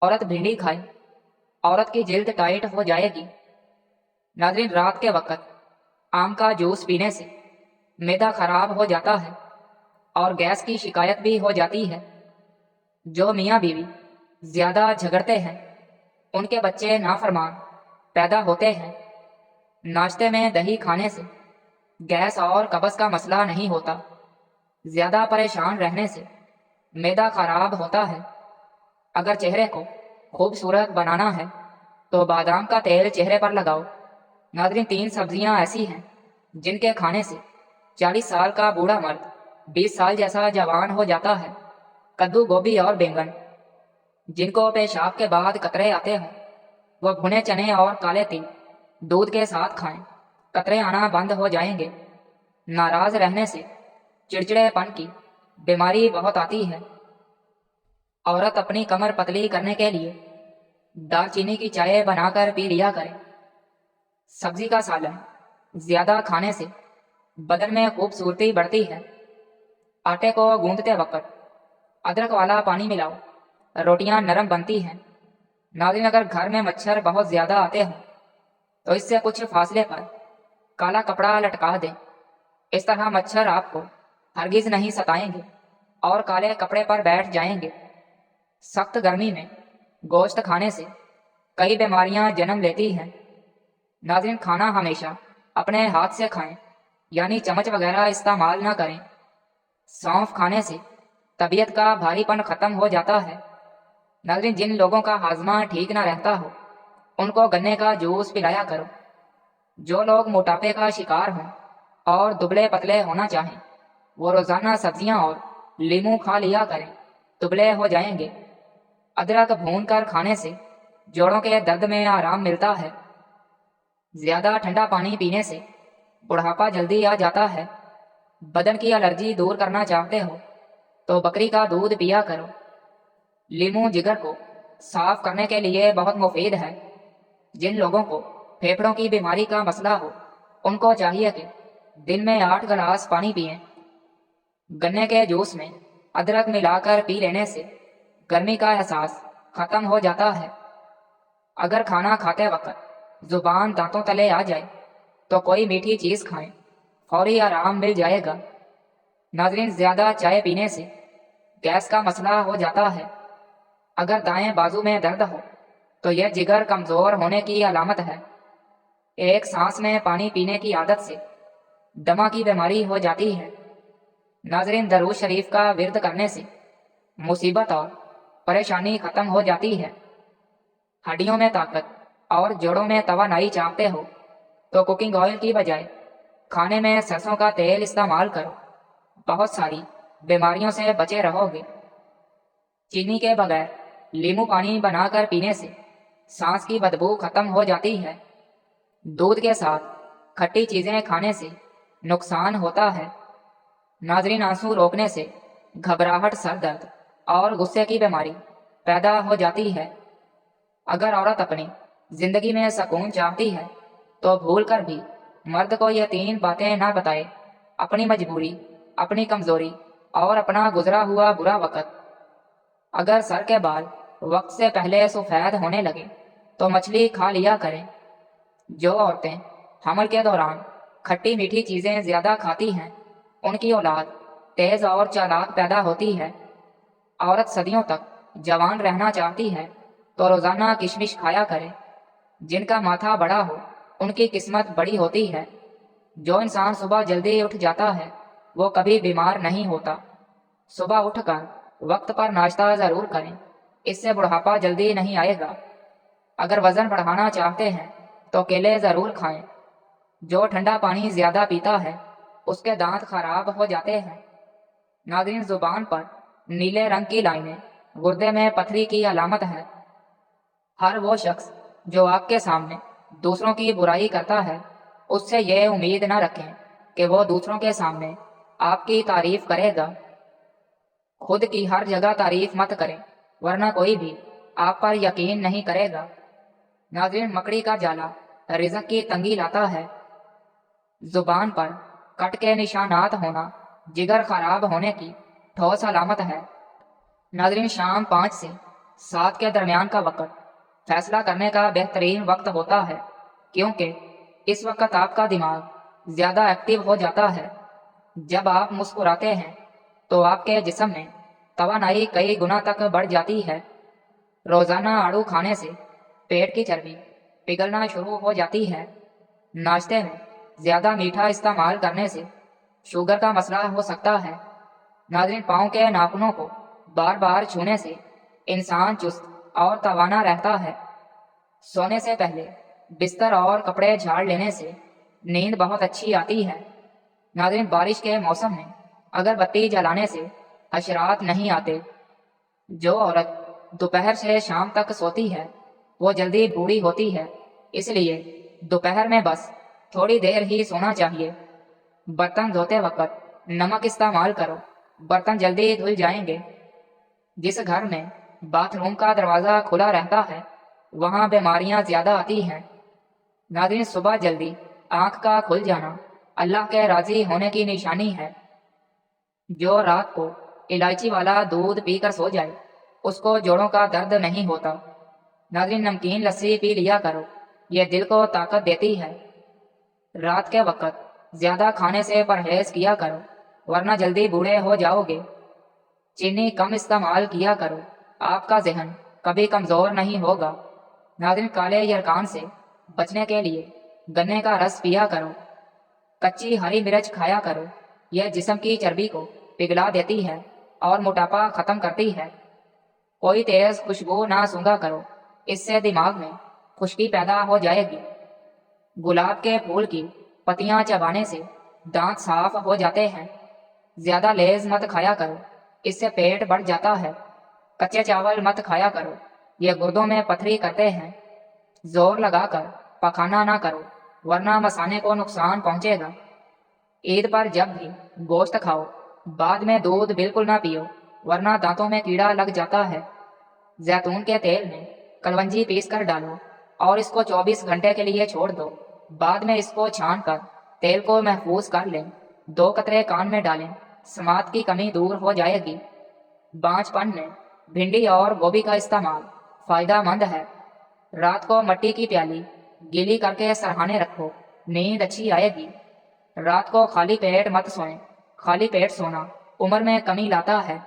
औरत भिंडी खाए, औरत की जिल्द टाइट हो जाएगी। नाज़रीन, रात के वक्त आम का जूस पीने से मैदा खराब हो जाता है और गैस की शिकायत भी हो जाती है। जो मियाँ बीवी ज्यादा झगड़ते हैं उनके बच्चे नाफरमान पैदा होते हैं। नाश्ते में दही खाने से गैस और कब्ज का मसला नहीं होता। ज्यादा परेशान रहने से मैदा खराब होता है। अगर चेहरे को खूबसूरत बनाना है तो बादाम का तेल चेहरे पर लगाओ। नाज़रीन, 3 सब्जियां ऐसी हैं जिनके खाने से 40 साल का बूढ़ा मर्द 20 साल जैसा जवान हो जाता है। कद्दू, गोभी और बैंगन। जिनको पेशाब के बाद कतरे आते हों वो भुने चने और काले तिल दूध के साथ खाएं, कतरे आना बंद हो जाएंगे। नाराज रहने से चिड़चिड़ेपन की बीमारी बहुत आती है। औरत अपनी कमर पतली करने के लिए दालचीनी की चाय बनाकर पी लिया करे। सब्जी का सालन ज्यादा खाने से बदन में खूबसूरती बढ़ती है। आटे को गूंदते वक्त अदरक वाला पानी मिलाओ, रोटियां नरम बनती हैं। नाज़रीन, अगर घर में मच्छर बहुत ज्यादा आते हों तो इससे कुछ फासले पर काला कपड़ा लटका दें। इस तरह मच्छर आपको हरगिज नहीं सताएंगे और काले कपड़े पर बैठ जाएंगे। सख्त गर्मी में गोश्त खाने से कई बीमारियां जन्म लेती हैं। नाज़रीन, खाना हमेशा अपने हाथ से खाएं, यानी चम्मच वगैरह इस्तेमाल ना करें। सौंफ खाने से तबीयत का भारीपन खत्म हो जाता है। नाज़रीन, जिन लोगों का हाजमा ठीक ना रहता हो उनको गन्ने का जूस पिलाया करो। जो लोग मोटापे का शिकार हों और दुबले पतले होना चाहें वो रोजाना सब्जियां और लीमू खा लिया करें, दुबले हो जाएंगे। अदरक भून कर खाने से जोड़ों के दर्द में आराम मिलता है। ज्यादा ठंडा पानी पीने से बुढ़ापा जल्दी आ जाता है। बदन की एलर्जी दूर करना चाहते हो तो बकरी का दूध पिया करो। लीमू जिगर को साफ करने के लिए बहुत मुफीद है। जिन लोगों को फेफड़ों की बीमारी का मसला हो उनको चाहिए कि दिन में 8 गिलास पानी पिएं। गन्ने के जूस में अदरक मिलाकर पी लेने से गर्मी का एहसास खत्म हो जाता है। अगर खाना खाते वक्त जुबान दांतों तले आ जाए तो कोई मीठी चीज खाएं, फौरी आराम मिल जाएगा। नाजरीन, ज्यादा चाय पीने से गैस का मसला हो जाता है। अगर दाएं बाजू में दर्द हो तो यह जिगर कमजोर होने की अलामत है। एक सांस में पानी पीने की आदत से दमा की बीमारी हो जाती है। नाजरीन, दरूद शरीफ का विर्द करने से मुसीबत और परेशानी खत्म हो जाती है। हड्डियों में ताकत और जोड़ों में तवानाई चाहते हो तो कुकिंग ऑयल की बजाय खाने में सरसों का तेल इस्तेमाल करो। बहुत सारी बीमारियों से बचे रहोगे। चीनी के बगैर नींबू पानी बनाकर पीने से सांस की बदबू खत्म हो जाती है। दूध के साथ खट्टी चीजें खाने से नुकसान होता है। नाजरीन, आंसू रोकने से घबराहट, सर दर्द और गुस्से की बीमारी पैदा हो जाती है। अगर औरत अपनी जिंदगी में सुकून चाहती है तो भूल कर भी मर्द को ये 3 बातें ना बताए: अपनी मजबूरी, अपनी कमजोरी और अपना गुजरा हुआ बुरा वक्त। अगर सर के बाल वक्त से पहले सफेद होने लगे तो मछली खा लिया करें। जो औरतें हमल के दौरान खट्टी मीठी चीजें ज्यादा खाती हैं उनकी औलाद तेज और चालाक पैदा होती है। औरत सदियों तक जवान रहना चाहती है तो रोजाना किशमिश खाया करे। जिनका माथा बड़ा हो उनकी किस्मत बड़ी होती है। जो इंसान सुबह जल्दी उठ जाता है वो कभी बीमार नहीं होता। सुबह उठकर वक्त पर नाश्ता जरूर करें, इससे बुढ़ापा जल्दी नहीं आएगा। अगर वजन बढ़ाना चाहते हैं तो केले जरूर खाएं। जो ठंडा पानी ज्यादा पीता है उसके दांत खराब हो जाते हैं। नाज़रीन, जुबान पर नीले रंग की लाइनें गुर्दे में पथरी की अलामत है। हर वो शख्स जो आपके सामने दूसरों की बुराई करता है उससे यह उम्मीद न रखें कि वो दूसरों के सामने आपकी तारीफ करेगा। खुद की हर जगह तारीफ मत करें वरना कोई भी आप पर यकीन नहीं करेगा। नाज़रीन, मकड़ी का जाला रिज़्क की तंगी लाता है। जुबान पर कट के निशानात होना जिगर खराब होने की ठोस अलामत है। नाज़रीन, शाम 5 से 7 کے درمیان کا وقت فیصلہ کرنے کا بہترین وقت ہوتا ہے، کیونکہ اس وقت آپ کا دماغ زیادہ ایکٹیو ہو جاتا ہے۔ جب آپ مسکراتے ہیں تو آپ کے جسم میں توانائی کئی گنا تک بڑھ جاتی ہے۔ روزانہ آڑو کھانے سے پیٹ کی چربی پگھلنا شروع ہو جاتی ہے۔ ناشتے میں زیادہ میٹھا استعمال کرنے سے شوگر کا مسئلہ ہو سکتا ہے۔ ناظرین، پاؤں کے ناخنوں کو بار بار چھونے سے انسان چست اور توانا رہتا ہے۔ سونے سے پہلے بستر اور کپڑے جھاڑ لینے سے نیند بہت اچھی آتی ہے۔ ناظرین، بارش کے موسم میں اگر بتی جلانے سے حشرات نہیں آتے۔ جو عورت دوپہر سے شام تک سوتی ہے وہ جلدی بوڑھی ہوتی ہے، اس لیے دوپہر میں بس تھوڑی دیر ہی سونا چاہیے۔ برتن دھوتے وقت نمک استعمال کرو، برتن جلدی دھل جائیں گے۔ جس گھر میں باتھ روم کا دروازہ کھلا رہتا ہے وہاں بیماریاں زیادہ آتی ہیں۔ ناظرین، صبح جلدی آنکھ کا کھل جانا اللہ کے راضی ہونے کی نشانی ہے۔ جو رات کو الائچی والا دودھ پی کر سو جائے اس کو جوڑوں کا درد نہیں ہوتا۔ ناظرین، نمکین لسی پی لیا کرو، یہ دل کو طاقت دیتی ہے۔ رات کے وقت زیادہ کھانے سے پرہیز کیا کرو ورنہ جلدی بوڑھے ہو جاؤ گے۔ چینی کم استعمال کیا کرو، آپ کا ذہن کبھی کمزور نہیں ہوگا۔ ناظرین، کالے یرکان سے بچنے کے لیے گنے کا رس پیا کرو، کچی ہری مرچ کھایا کرو، یہ جسم کی چربی کو پگھلا دیتی ہے اور موٹاپا ختم کرتی ہے۔ کوئی تیز خوشبو نہ سونگھا کرو، اس سے دماغ میں خشکی پیدا ہو جائے گی۔ گلاب کے پھول کی پتیاں چبانے سے دانت صاف ہو جاتے ہیں۔ زیادہ لیز مت کھایا کرو، اس سے پیٹ بڑھ جاتا ہے۔ کچے چاول مت کھایا کرو، یہ گردوں میں پتھری کرتے ہیں۔ زور لگا کر پکانا نہ کرو ورنہ مثانے کو نقصان پہنچے گا۔ عید پر جب بھی گوشت کھاؤ بعد میں دودھ بالکل نہ پیو ورنہ دانتوں میں کیڑا لگ جاتا ہے۔ زیتون کے تیل میں کلونجی پیس کر ڈالو اور اس کو 24 گھنٹے کے لیے چھوڑ دو۔ بعد میں اس کو چھان کر تیل کو محفوظ کر لیں، 2 قطرے کان میں ڈالیں، سماعت کی کمی دور ہو جائے گی۔ بانجھ پن میں بھنڈی اور گوبھی کا استعمال فائدہ مند ہے۔ رات کو مٹی کی پیالی گیلی کر کے سرہانے رکھو، نیند اچھی آئے گی۔ رات کو خالی پیٹ مت سوئیں، خالی پیٹ سونا عمر میں کمی لاتا ہے۔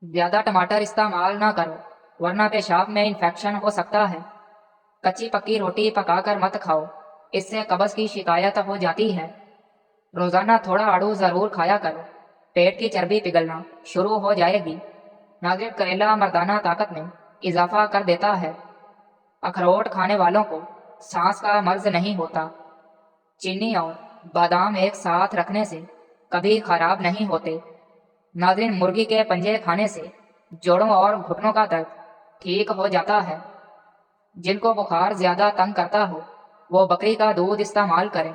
زیادہ ٹماٹر استعمال نہ کرو ورنہ پیشاب میں انفیکشن ہو سکتا ہے۔ کچی پکی روٹی پکا کر مت کھاؤ، اس سے قبض کی شکایت ہو جاتی ہے۔ روزانہ تھوڑا آڑو ضرور کھایا کرو، پیٹ کی چربی پگھلنا شروع ہو جائے گی۔ ناظرین، کریلا مردانہ طاقت میں اضافہ کر دیتا ہے۔ اخروٹ کھانے والوں کو سانس کا مرض نہیں ہوتا۔ چینی اور بادام ایک ساتھ رکھنے سے کبھی خراب نہیں ہوتے۔ ناظرین، مرغی کے پنجے کھانے سے جوڑوں اور گھٹنوں کا درد ٹھیک ہو جاتا ہے۔ جن کو بخار زیادہ تنگ کرتا ہو وہ بکری کا دودھ استعمال کریں۔